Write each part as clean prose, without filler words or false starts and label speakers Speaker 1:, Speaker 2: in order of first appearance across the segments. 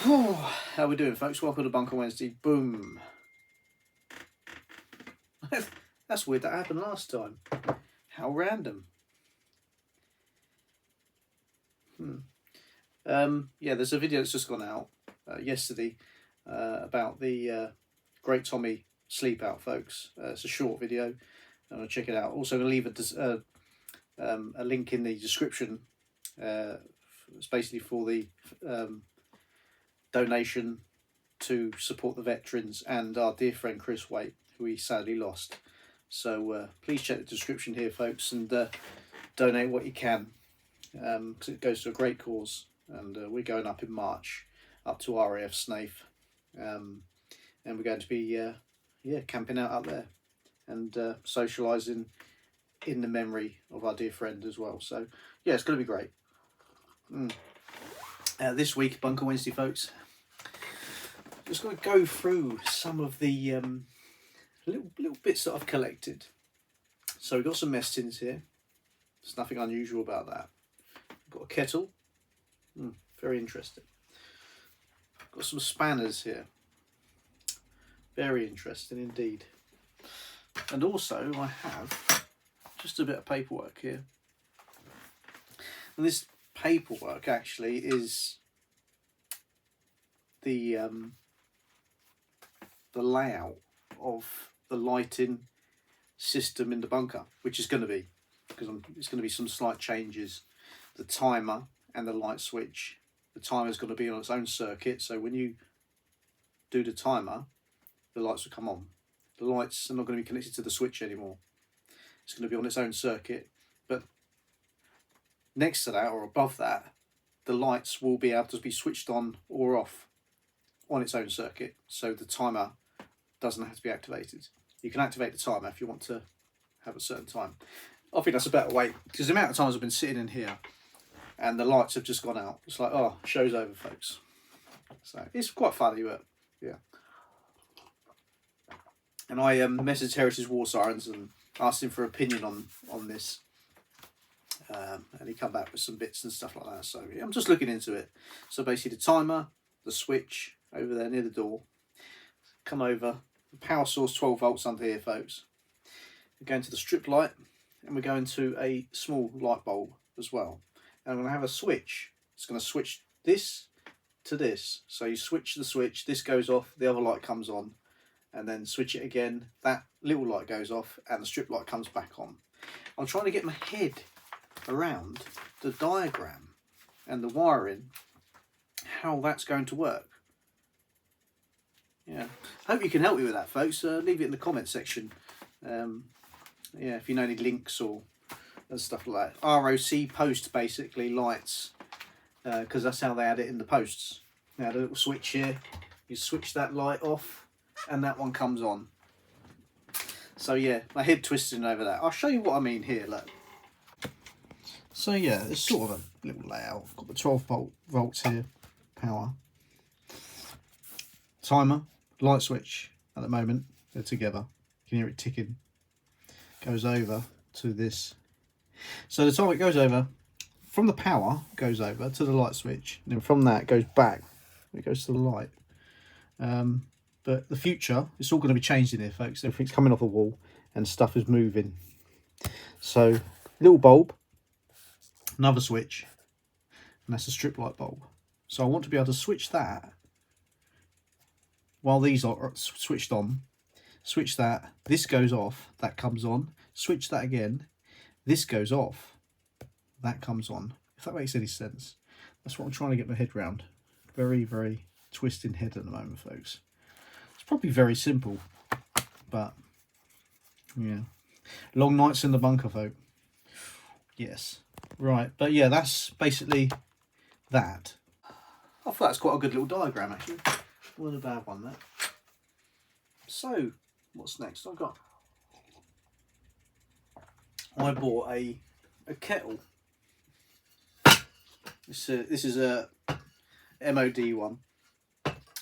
Speaker 1: Oh, how we doing, folks? Welcome to Bunker Wednesday. Boom. That's weird. That happened last time. How random. Yeah, there's a video that's just gone out yesterday about the Great Tommy Sleep Out, folks. It's a short video. Check it out. Also, going to leave a link in the description. It's basically for the donation to support the veterans and our dear friend Chris Waite, who we sadly lost. So please check the description here, folks, and donate what you can, because it goes to a great cause. And we're going up in March, up to RAF Snaith, and we're going to be camping out up there and socialising in the memory of our dear friend as well. So yeah, it's going to be great. This week, Bunker Wednesday, folks, just going to go through some of the little bits that I've collected. So we've got some mess tins here. There's nothing unusual about that. We've got a kettle. Very interesting. Got some spanners here. Very interesting indeed. And also I have just a bit of paperwork here. And this paperwork actually is the layout of the lighting system in the bunker, which is going to be, because it's going to be some slight changes. The timer and the light switch. The timer is going to be on its own circuit, so when you do the timer, the lights will come on. The lights are not going to be connected to the switch anymore. It's going to be on its own circuit, but next to that or above that, the lights will be able to be switched on or off on its own circuit, so the timer doesn't have to be activated. You can activate the timer if you want to have a certain time. I think that's a better way, because the amount of times I've been sitting in here and the lights have just gone out. It's like, oh, show's over, folks. So it's quite funny, but yeah. And I messaged Heritage War Sirens and asked him for opinion on this. And he come back with some bits and stuff like that. So yeah, I'm just looking into it. So basically the timer, the switch over there near the door. Come over. The power source 12 volts under here, folks. We're going to the strip light, and we're going to a small light bulb as well. And I'm going to have a switch. It's going to switch this to this. So you switch the switch, this goes off, the other light comes on, and then switch it again, that little light goes off, and the strip light comes back on. I'm trying to get my head around the diagram and the wiring, how that's going to work. Yeah, I hope you can help me with that, folks. Leave it in the comment section. Yeah, if you know any links or stuff like that. ROC post basically lights, because that's how they had it in the posts. They had a little switch here. You switch that light off, and that one comes on. So yeah, my head twisting over that. I'll show you what I mean here. Look. So yeah, it's sort of a little layout. I've got the 12 volts here, power. Timer, light switch at the moment, they're together. You can hear it ticking. Goes over to this. So the time it goes over, from the power, goes over to the light switch. And then from that, it goes back. It goes to the light. But the future, it's all going to be changed in here, folks. Everything's coming off the wall and stuff is moving. So, little bulb, another switch, and that's a strip light bulb. So I want to be able to switch that while these are switched on. Switch that, this goes off, that comes on. Switch that again, this goes off, that comes on. If that makes any sense. That's what I'm trying to get my head around. Very, very twisting head at the moment, folks. It's probably very simple, but yeah. Long nights in the bunker, folk. Yes. Right, but yeah, that's basically that. I thought that's quite a good little diagram, actually. Wasn't a bad one, that. So, what's next? I bought a kettle. This is a MOD one.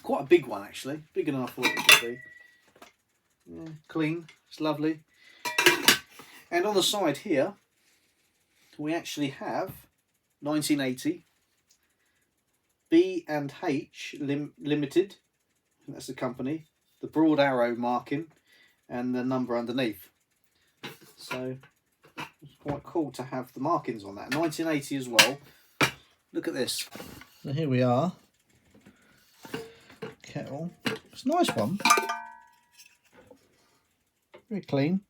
Speaker 1: Quite a big one, actually. Bigger than I thought it would be. Yeah, clean. It's lovely. And on the side here, we actually have 1980 B&H Limited, that's the company, the broad arrow marking and the number underneath. So it's quite cool to have the markings on that. 1980 as well. Look at this. So here we are. Kettle. It's a nice one. Very clean.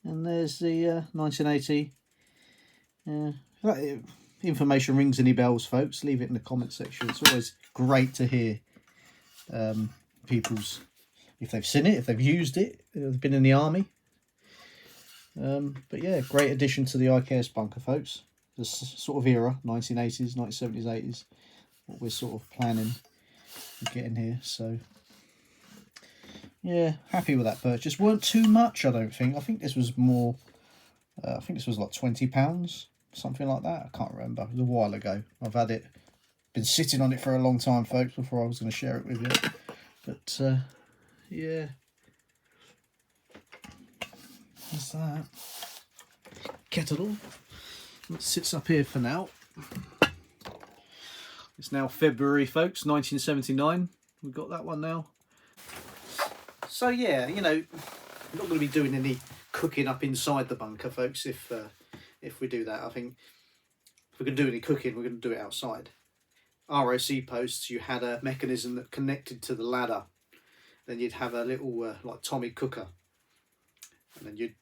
Speaker 1: And there's the 1980. If information rings any bells, folks, leave it in the comment section. It's always great to hear people's, if they've seen it, if they've used it, if they've been in the army. But yeah, great addition to the IKS bunker, folks. This sort of era, 1980s, 1970s, 80s, what we're sort of planning on getting here. So yeah, happy with that purchase. Weren't too much, I don't think. I think this was more, I think this was like £20, something like that. I can't remember. It was a while ago. I've had it, been sitting on it for a long time, folks, before I was going to share it with you. But yeah, that's that. Kettle. It sits up here for now. It's now February, folks, 1979. We've got that one now. So yeah, you know, I'm not going to be doing any cooking up inside the bunker, folks. If we do that, I think if we're going to do any cooking, we're going to do it outside. ROC posts, you had a mechanism that connected to the ladder. Then you'd have a little like Tommy cooker, and then you'd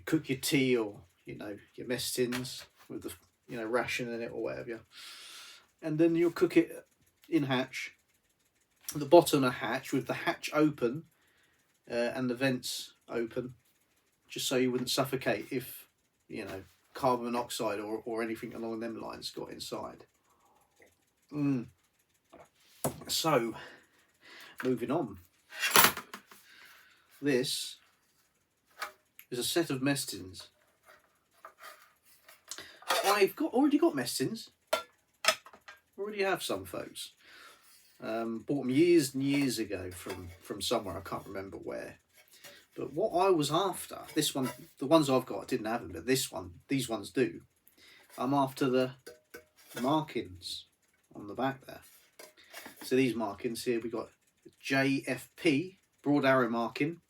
Speaker 1: cook your tea or, you know, your mess tins with the, you know, ration in it or whatever. And then you'll cook it in hatch. The bottom of hatch with the hatch open and the vents open, just so you wouldn't suffocate if, you know, carbon monoxide or anything along them lines got inside. So, moving on. This is a set of mess tins. I've already got mess tins. Already have some, folks. Bought them years and years ago from somewhere, I can't remember where. But what I was after, this one, the ones I've got, I didn't have them, but these ones do. I'm after the markings on the back there. So these markings here, we got JFP, broad arrow marking,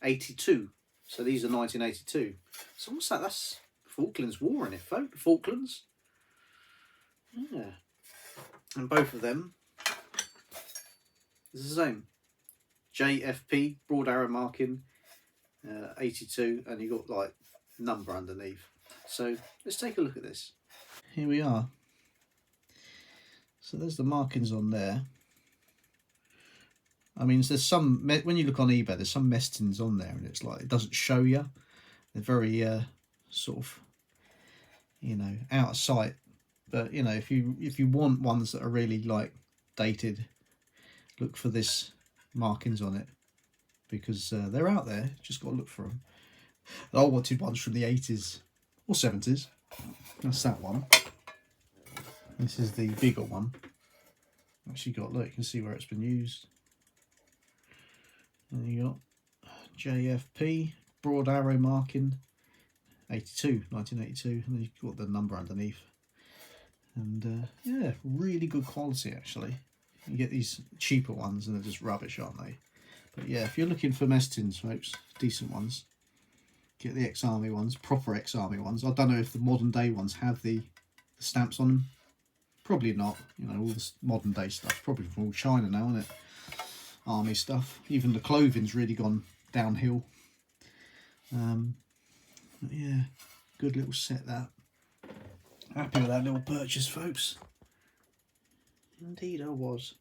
Speaker 1: 82. So these are 1982. So what's that? That's Falklands War in it, folks. Falklands. Yeah. And both of them is the same. JFP, broad arrow marking, 82, and you got like number underneath. So let's take a look at this. Here we are. So there's the markings on there. I mean, there's some, when you look on eBay, there's some mess tins on there and it's like, it doesn't show you. They're very sort of, you know, out of sight. But, you know, if you want ones that are really like dated, look for this markings on it, because they're out there. Just got to look for them. I wanted ones from the 80s or 70s. That's that one. This is the bigger one. Actually got, look, you can see where it's been used. And you got JFP, broad arrow marking, 82, 1982, and then you've got the number underneath. And yeah, really good quality actually. You get these cheaper ones and they're just rubbish, aren't they? But yeah, if you're looking for mess tins, folks, decent ones, get the ex-army ones, proper ex-army ones. I don't know if the modern day ones have the stamps on them. Probably not. You know, all this modern day stuff, probably from all China now, isn't it? Army stuff. Even the clothing's really gone downhill. But yeah, good little set that. Happy with that little purchase, folks. Indeed I was.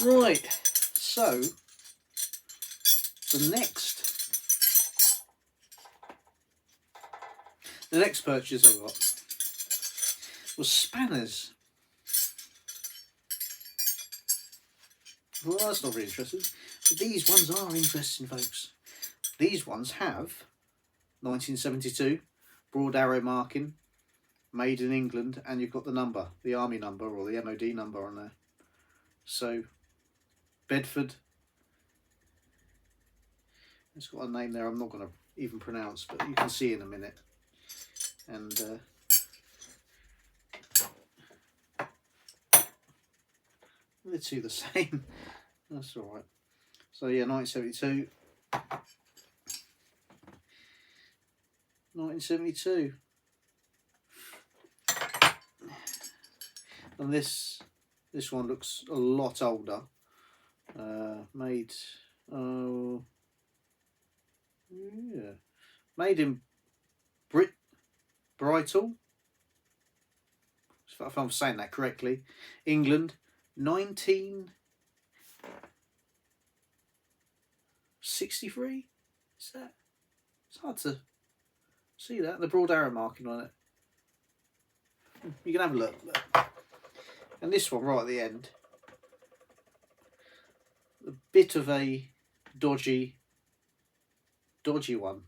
Speaker 1: Right, so the next purchase I got was spanners. Well, that's not very interesting. But these ones are interesting, folks. These ones have 1972 broad arrow marking, made in England, and you've got the number, the army number or the MOD number on there. So Bedford. It's got a name there I'm not going to even pronounce, but you can see in a minute. And they're two the same. That's all right. So yeah, 1972. 1972. And this one looks a lot older. Made, oh yeah, made in Brighton, if I'm saying that correctly, England, 1963. Is that? It's hard to see that, the broad arrow marking on it. You can have a look. And this one right at the end, a bit of a dodgy one.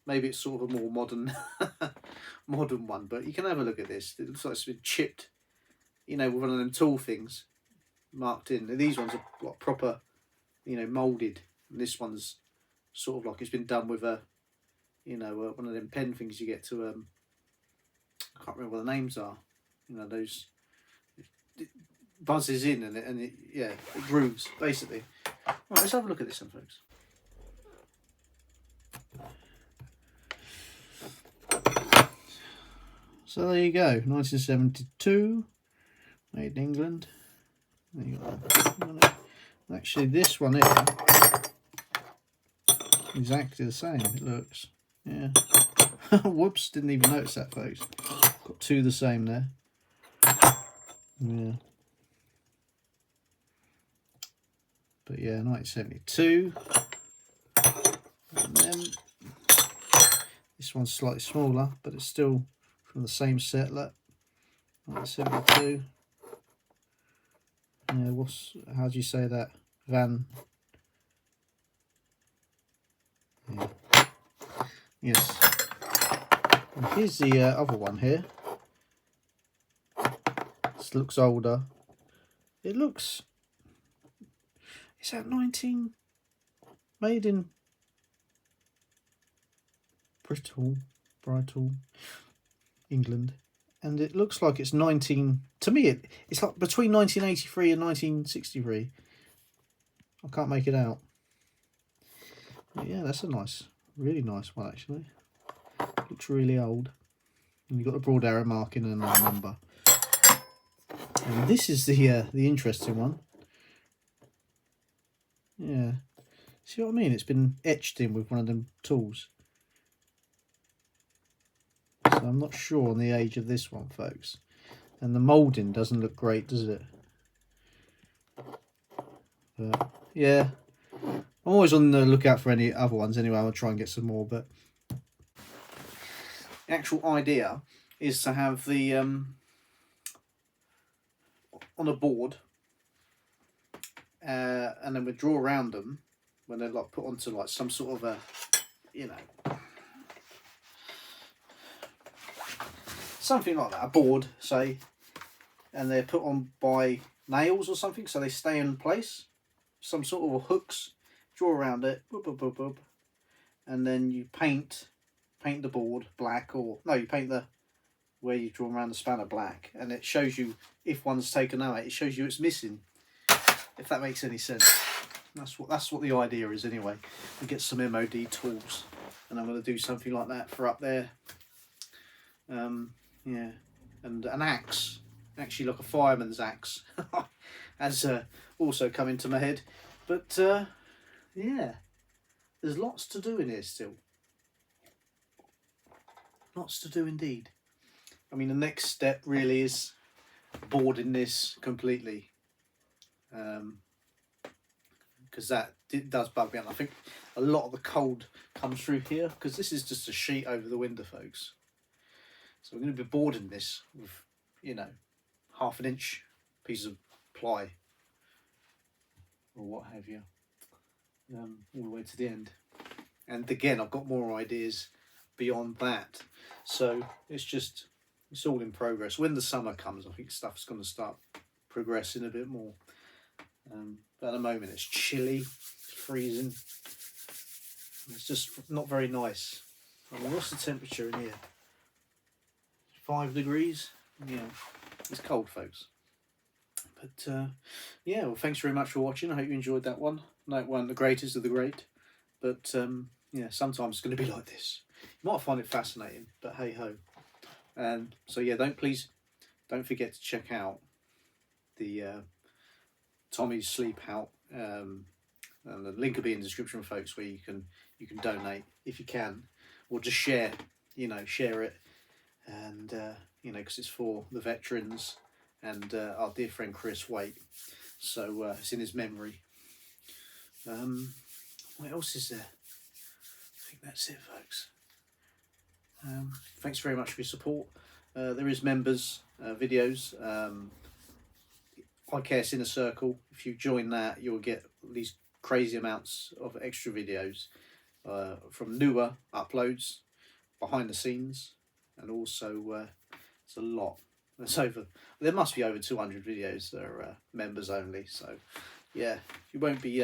Speaker 1: Maybe it's sort of a more modern one, but you can have a look at this. It looks like it's been chipped, you know, with one of them tool things marked in. And these ones are like proper, you know, moulded. And this one's sort of like it's been done with a, you know, one of them pen things you get to, I can't remember what the names are. You know, those, it buzzes in and it yeah, it grooves basically. Right, let's have a look at this one, folks. So there you go, 1972, made in England. There you go. Actually, this one here, exactly the same. It looks, yeah. Whoops, didn't even notice that, folks. Got two the same there. Yeah. But yeah, 1972. And then this one's slightly smaller, but it's still from the same set. Look, 1972. Yeah, how do you say that? Van. Yeah. Yes. And here's the other one here. This looks older. It looks. Is that 19? Made in Brighton, England. And it looks like it's 19. To me, it's like between 1983 and 1963. I can't make it out. But yeah, that's a nice, really nice one actually. Looks really old. And you've got the broad arrow marking and a number. And this is the interesting one. Yeah. See what I mean? It's been etched in with one of them tools. So I'm not sure on the age of this one, folks. And the moulding doesn't look great, does it? But yeah, I'm always on the lookout for any other ones anyway. I'll try and get some more. But the actual idea is to have the on a board, and then we draw around them when they're like put onto like some sort of a, you know, something like that, a board, say, and they're put on by nails or something, so they stay in place. Some sort of hooks, draw around it, boop, boop, boop, boop, and then you paint the board black, or no, you paint the where you draw around the spanner black, and it shows you if one's taken out. It shows you it's missing. If that makes any sense, that's what the idea is anyway. We get some MOD tools, and I'm going to do something like that for up there. Yeah, and an axe, actually like a fireman's axe, has also come into my head. But yeah, there's lots to do in here still. Lots to do indeed. I mean, the next step really is boarding this completely, because that does bug me. And I think a lot of the cold comes through here because this is just a sheet over the window, folks. So we're going to be boarding this with, you know, 1/2 inch piece of ply or what have you, all the way to the end. And again, I've got more ideas beyond that. So it's all in progress. When the summer comes, I think stuff's going to start progressing a bit more. But at the moment it's chilly, it's freezing. It's just not very nice. I mean, what's the temperature in here? 5 degrees? Yeah, it's cold, folks. But yeah, well, thanks very much for watching. I hope you enjoyed that one. No, it wasn't the greatest of the great, but yeah, sometimes it's going to be like this. You might find it fascinating, but hey ho. And so yeah, don't forget to check out the Tommy's Sleep Out, and the link will be in the description, folks, where you can donate if you can, or just share, share it, and because it's for the veterans and our dear friend Chris Waite, so it's in his memory. What else is there? I think that's it, folks. Thanks very much for your support. There is members videos, IKS Inner Circle. If you join that, you'll get these crazy amounts of extra videos from newer uploads, behind the scenes, and also it's a lot. There must be over 200 videos that are members only. So yeah, you won't be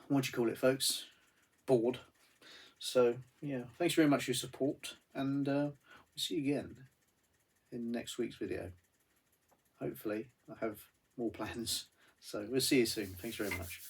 Speaker 1: what do you call it, folks? Bored. So yeah, thanks very much for your support, and we'll see you again in next week's video. Hopefully I have more plans, so we'll see you soon. Thanks very much.